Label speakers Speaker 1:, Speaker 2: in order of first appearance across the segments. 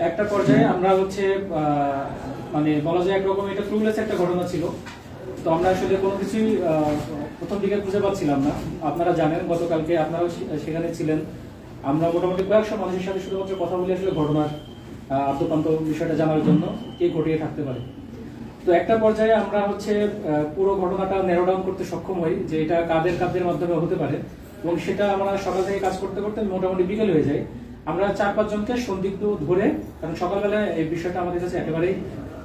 Speaker 1: একটা পর্যায়ে আমরা হচ্ছে মানে বলা যায় একরকম এটা ক্লুলেস একটা ঘটনা ছিল। তো আমরা আসলে কোনো কিছুই প্রথম দিকে খুঁজে পাচ্ছিলাম না। আপনারা জানেন গতকালকে আপনারাও সেখানে ছিলেন। আমরা মোটামুটি কয়েকশো মানুষের সাথে শুধুমাত্র কথা বলে আসলে ঘটনার আদ্যপান্ত বিষয়টা জানার জন্য কে ঘটিয়ে থাকতে পারে। তো একটা পর্যায়ে আমরা হচ্ছে পুরো ঘটনাটা ন্যারো ডাউন করতে সক্ষম হই যে এটা কাদের মাধ্যমে হতে পারে, এবং সেটা আমরা সকাল থেকে কাজ করতে করতে মোটামুটি বিকেল হয়ে যায়। আমরা 4-5 জনকে সন্দিগ্ধ ধরে, কারণ সকালবেলায় এই বিষয়টা আমাদের কাছে একেবারেই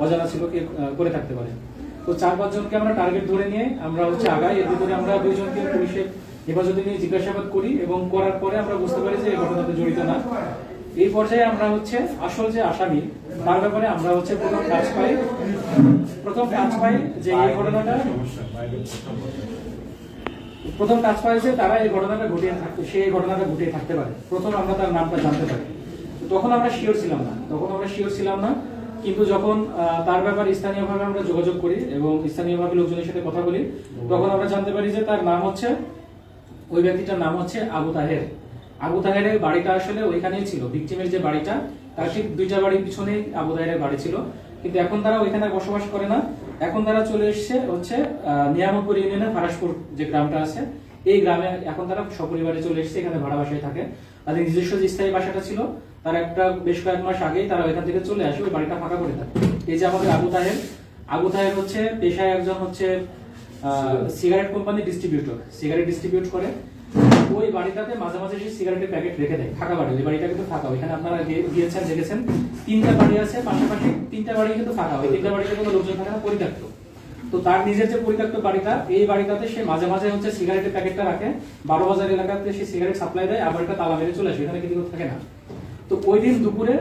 Speaker 1: অজানা ছিল কে করে থাকতে পারে। তো 4-5 জনকে আমরা টার্গেট ধরে নিয়ে আমরা হচ্ছে আগাই। এর ভিতরে আমরা 2 জনকে পুলিশের হেফাজতে নিয়ে জিজ্ঞাসাবাদ করি, এবং করার পরে আমরা বুঝতে পারি যে এই ঘটনাতে জড়িত না। এই পর্যায়ে আমরা হচ্ছে আসল যে আসামি তার ব্যাপারে আমরা হচ্ছে প্রথম কাজ পাই যে এই ঘটনাটা যে তারা এই ঘটনাটা ঘটিয়ে থাকতে পারে। প্রথম আমরা তার নামটা জানতে পারি। তখন আমরা শিওর ছিলাম না, কিন্তু যখন তার ব্যাপারে স্থানীয়ভাবে আমরা যোগাযোগ করি এবং স্থানীয়ভাবে লোকজনের সাথে কথা বলি, তখন আমরা জানতে পারি যে তার নাম হচ্ছে, ওই ব্যক্তিটার নাম হচ্ছে আবু তাহের। আবু তাহেরের বাড়িটা আসলে ওইখানেই ছিল। ভিকটিমের যে বাড়িটা তার ঠিক 2টা বাড়ির পিছনেই আবু তাহেরের বাড়ি ছিল, কিন্তু এখন তারা ওইখানে বসবাস করে না। এখন তারা চলে এসেছে হচ্ছে নিয়ামতপুর ইউনিয়নের ফারাসপুর যে গ্রামটা আছে, এই গ্রামে এখন তারা সপরিবারে চলে এসেছে। এখানে ভাড়া বাসায় থাকে। তাদের নিজস্ব যে স্থায়ী বাসাটা ছিল তার একটা বেশ কয়েক মাস আগেই তারা ওইখান থেকে চলে আসে, ওই বাড়িটা ফাঁকা করে থাকে। এই যে আমাদের আবু তাহের হচ্ছে পেশায় একজন হচ্ছে cigarette company distributor, cigarette distribute করে। ওই বাড়িটাতে মাঝে মাঝে সেই সিগারেটের প্যাকেট রেখে দেয়, ফাঁকা বাড়ি। ওই বাড়িটা কিন্তু ফাঁকা। ওইখানে আপনারা গিয়েছেন, দেখেছেন 3টা বাড়ি আছে পাশাপাশি, 3টা বাড়ি কিন্তু ফাঁকা। ওই 3টা বাড়িতে কোনো লোকজন থাকে না, পরিত্যক্ত। তো তার নিজের যে পরিত্যক্ত বাড়িটা, এই বাড়িটাতে সে মাঝে মাঝে হচ্ছে সিগারেটের প্যাকেটটা রাখে। 12 বাজার এলাকাতে সে সিগারেট সাপ্লাই দেয়, আবার এটা তালা মেরে চলে আসে, এখানে কিন্তু থাকে না। তো ওই দিন দুপুরে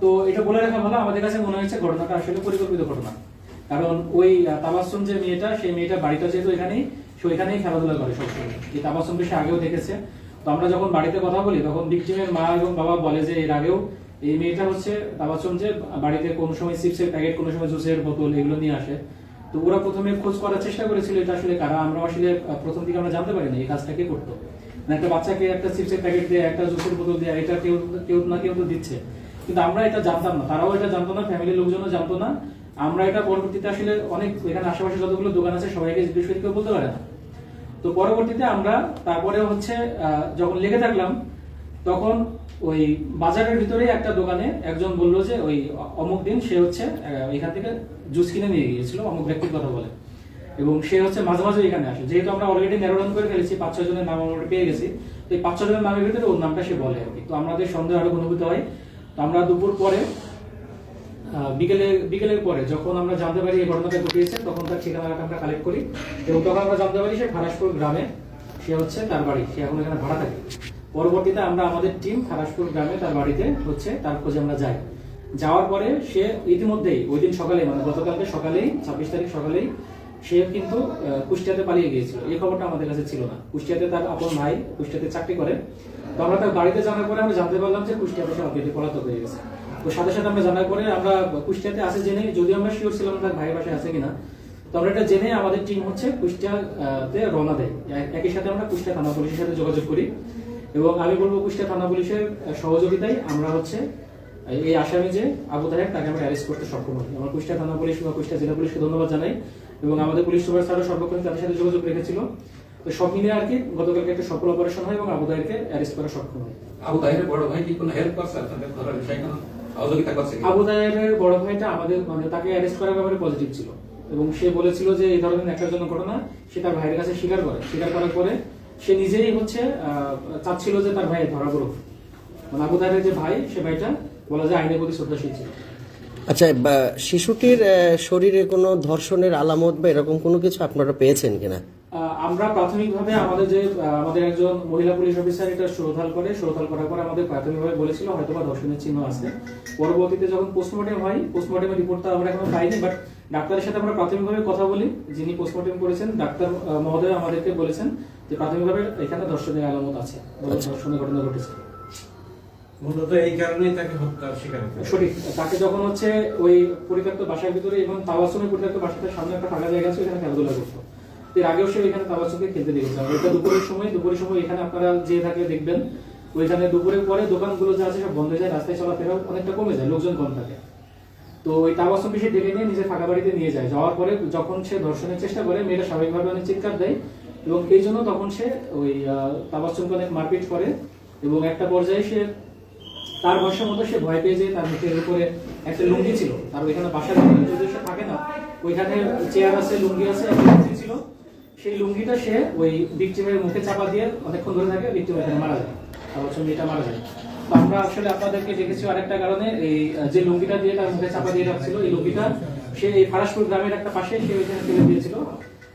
Speaker 1: তো এটা বলে রাখা ভালো, আমাদের কাছে মনে হয়েছে ঘটনাটা আসলে পরিকল্পিত ঘটনা। কারণ ওই তাবাসসুম যে মেয়েটা, সেই মেয়েটা বাড়িটা যেহেতু এখানেই, সে ওইখানেই খেলাধুলা করে সবসময়। এই তাবাসসুমকে সে আগেও দেখেছে। তো আমরা যখন বাড়িতে কথা বলি, তখন ভিকটিমের মা এবং বাবা বলে যে এর আগেও এই মেয়েটা হচ্ছে তাবাসসুম যে বাড়িতে কোন সময় চিপসের প্যাকেট, কোন সময় জুসের বোতল এগুলো নিয়ে আসে। তো ওরা প্রথমে খোঁজ করার চেষ্টা করেছিল এটা আসলে কারা। আমরা আসলে প্রথম দিকে আমরা জানতে পারিনি এই কাজটা কে করতো। একটা বাচ্চাকে একটা চিপসের প্যাকেট দিয়ে, একটা জুসের বোতল দিয়ে, এটা কেউ তো দিচ্ছে, কিন্তু আমরা এটা জানতাম না, তারাও এটা জানতো না, ফ্যামিলির লোকজনও জানতো না। আমরা এটা পরবর্তীতে আসলে অনেক এখানে আশেপাশে যতগুলো দোকান আছে সবাইকে জিজ্ঞেস করে কেউ বলতে পারে না। তো পরবর্তীতে আমরা তারপরে হচ্ছে যখন লেগে থাকলাম, তখন ওই বাজারের ভিতরে একটা দোকানে একজন বললো যে ওই অমুক দিন সে হচ্ছে এখান থেকে জুস কিনে নিয়ে গিয়েছিল, অমুক ব্যক্তির কথা বলে, এবং সে হচ্ছে মাঝে মাঝে এখানে আসে। যেহেতু আমরা অলরেডি ন্যারোডাউন করে ফেলেছি, 5-6 জনের নাম আমরা পেয়ে গেছি, তো এই 5-6 জনের নামের ভিতরে ওর নামটা সে বলে আর কি। তো আমাদের সন্দেহ আরো ঘনীভূত হয়। তো আমরা দুপুর পরে বিকেলের পরে যখন আমরা জানতে পারি এই ঘটনাটা ঘটিয়েছে, তখন তার ঠিকানাটা আমরা কালেক্ট করি, এবং তখন আমরা জানতে পারি সে ফারাসপুর গ্রামে, সে হচ্ছে তার বাড়ি, সে এখন এখানে ভাড়া থাকে। পরবর্তীতে আমরা আমাদের টিম ফারাসপুর গ্রামে তার বাড়িতে হচ্ছে তার খোঁজে আমরা যাই। যাওয়ার পরে সে ইতিমধ্যেই ওই দিন সকালে, মানে গতকালকে সকালেই 26 তারিখ সকালেই সে কিন্তু কুষ্টিয়াতে পালিয়ে গিয়েছিল। এই খবরটা আমাদের কাছে ছিল না। কুষ্টিয়াতে তার আপন ভাই কুষ্টিয়াতে চাকরি করে। তো আমরা তার বাড়িতে জানার পরে আমরা জানতে পারলাম যে কুষ্টিয়াতে সে অলরেডি পলাতক হয়ে গেছে। তো সাথে সাথে আমরা জানার পরে আমরা কুষ্টিয়াতে আছে জেনে, যদি আমরা শিওর ছিলাম তার ভাইয়ের বাসায় আছে কিনা, তো আমরা এটা জেনে আমাদের টিম হচ্ছে কুষ্টিয়াতে রওনা দেয়। একই সাথে আমরা কুষ্টিয়া থানা পুলিশের সাথে যোগাযোগ করি, এবং আমি বলবো কুষ্টিয়া থানা পুলিশের সহযোগিতায় আমরা হচ্ছে এই আসামি যে আবু তাহের, তাকে আমরা অ্যারেস্ট করতে সক্ষম হই। আমরা কুষ্টিয়া থানা পুলিশ বা কুষ্টিয়া জেলা পুলিশকে ধন্যবাদ জানাই, এবং আমাদের পুলিশ সুপার স্যারও সর্বক্ষণ তাদের সাথে যোগাযোগ রেখেছিল। তো সব মিলিয়ে আর কি গতকালকে একটা সফল অপারেশন হয় এবং আবু তাহেরকে অ্যারেস্ট করা সক্ষম হয়।
Speaker 2: আবু তাহেরের বড় ভাই কি কোনো হেল্প করছে আপনাদের ধরার বিষয়ে, কোনো সহযোগিতা করছে?
Speaker 1: আবু তাহেরের বড় ভাইটা আমাদের মানে তাকে অ্যারেস্ট করার ব্যাপারে পজিটিভ ছিল, এবং সে বলেছিল যে এই ধরনের একটা জন্য ঘটনা সে তার ভাইয়ের কাছে স্বীকার করার পরে সে নিজেই হচ্ছে চাচ্ছিল যে তার ভাই ধরা পড়ুক। মানে আবু তাহেরের যে ভাই, সে ভাইটা বলা যায় আইনের প্রতি শ্রদ্ধাশীল ছিল।
Speaker 3: আচ্ছা, শিশুটির শরীরে কোনো ধর্ষণের আলামত বা এরকম কোনো কিছু আপনারা পেয়েছেন কিনা?
Speaker 1: আমরা প্রাথমিকভাবে আমাদের একজন মহিলা পুলিশ অফিসার এটা শ্রোধাল করার পর আমাদের প্রাথমিকভাবে বলেছিল হয়তোবা ধর্ষণের চিহ্ন আছে। পরবর্তীতে যখন পোস্টমর্টেম হয়, পোস্টমর্টেমের রিপোর্টটা আমরা এখনো পাইনি, বাট ডাক্তারের সাথে আমরা প্রাথমিকভাবে কথা বলি, যিনি পোস্টমর্টেম করেছেন ডাক্তার মহোদয় আমাদেরকে বলেছেন যে প্রাথমিকভাবে এখানে ধর্ষণের আলামত আছে, ধর্ষণের ঘটনা ঘটেছে।
Speaker 4: মূলত এই কারণেই তাকে হত্যার শিকার হতে হয়।
Speaker 1: সঠিক। তাকে যখন হচ্ছে ওই পরিত্যক্ত বাসার ভিতরে, এবং তাবাসসুমের পরিত্যক্ত বাসাটার সামনে একটা ফাঁকা জায়গা আছে, ওখানে খেলাধুলা করতো। এর আগেও সে এখানে তাবাসসুমকে খেলতে দেখেছে। এটা দুপুরের সময় এখানে আপনারা যে থাকলে দেখবেন ওইখানে দুপুরের পরে দোকানগুলো যা আছে সব বন্ধ হয়ে যায়, রাস্তায় চলাফেরা অনেকটা কমে যায়, লোকজন কম থাকে। তো ওই তাবাসসুম সে ডেকে নিয়ে নিজের ফাঁকা বাড়িতে নিয়ে যায়। যাওয়ার পরে যখন সে ধর্ষণের চেষ্টা করে, মেয়েটা স্বাভাবিকভাবে অনেক চিৎকার দেয় এবং এই জন্য তখন সে ওই তাবাসসুমকে অনেক মারপিট করে এবং একটা পর্যায়ে সে তার বয়সের মতো সে ভয় পেয়ে যায়। তার মুখের উপরে একটা লুঙ্গি ছিল, তার ওইখানে বাসার ভিতরে যদি সে থাকে না, ওইখানে চেয়ার আছে, লুঙ্গি আছে, একটা লুঙ্গি ছিল, সেই লুঙ্গিটা সে ওই ভিকটিমের মুখে চাপা দিয়ে অনেকক্ষণ ধরে থাকে, ভিকটিম এখানে মারা যায়, তাবাসসুম মেয়েটা মারা যায়। তো আমরা আসলে আপনাদেরকে দেখেছি আরেকটা কারণে, এই যে লুঙ্গিটা দিয়ে তার মুখে চাপা দিয়ে রাখছিল, এই লুঙ্গিটা সে এই ফারাসপুর গ্রামের একটা পাশে সে ওইখানে ফেলে দিয়েছিল।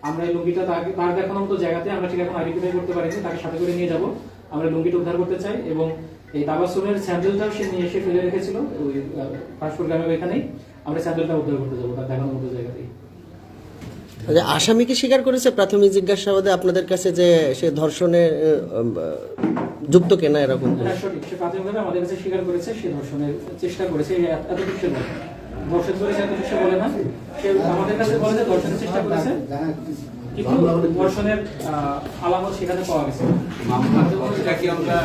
Speaker 1: আমরা এই লুঙ্গিটা তার দেখানো মতো জায়গাতে আমরা ঠিক এখন আইডেন্টিফাই করতে পারিনি, তাকে সাথে করে নিয়ে যাব। আমরা লুঙ্গিটা উদ্ধার করতে চাই এবং এই তাবাসসুমের স্যান্ডেলটাও সে নিয়ে এসে ফেলে রেখেছিল ওই ফারাসপুর গ্রামের ওইখানেই। আমরা স্যান্ডেলটা উদ্ধার করতে যাবো তার দেখানোর মতো জায়গাতেই।
Speaker 3: আচ্ছা, আসামি কি স্বীকার করেছে প্রাথমিক জিজ্ঞাসাবাদে আপনাদের কাছে যে সে ধর্ষণে যুক্ত কেনা এরকম কোনো?
Speaker 1: হ্যাঁ সঠিক, সে প্রাথমিকভাবে আমাদের কাছে স্বীকার করেছে সে ধর্ষণের চেষ্টা করেছে, এতটুকু সে বলে। ধর্ষণ করেছে এতটুকু সে বলে না, সে আমাদের কাছে বলে যে ধর্ষণের চেষ্টা করেছে, কিন্তু ধর্ষণের আলামত সেখানে পাওয়া গেছে।
Speaker 2: মামলাতে এটা কি আমরা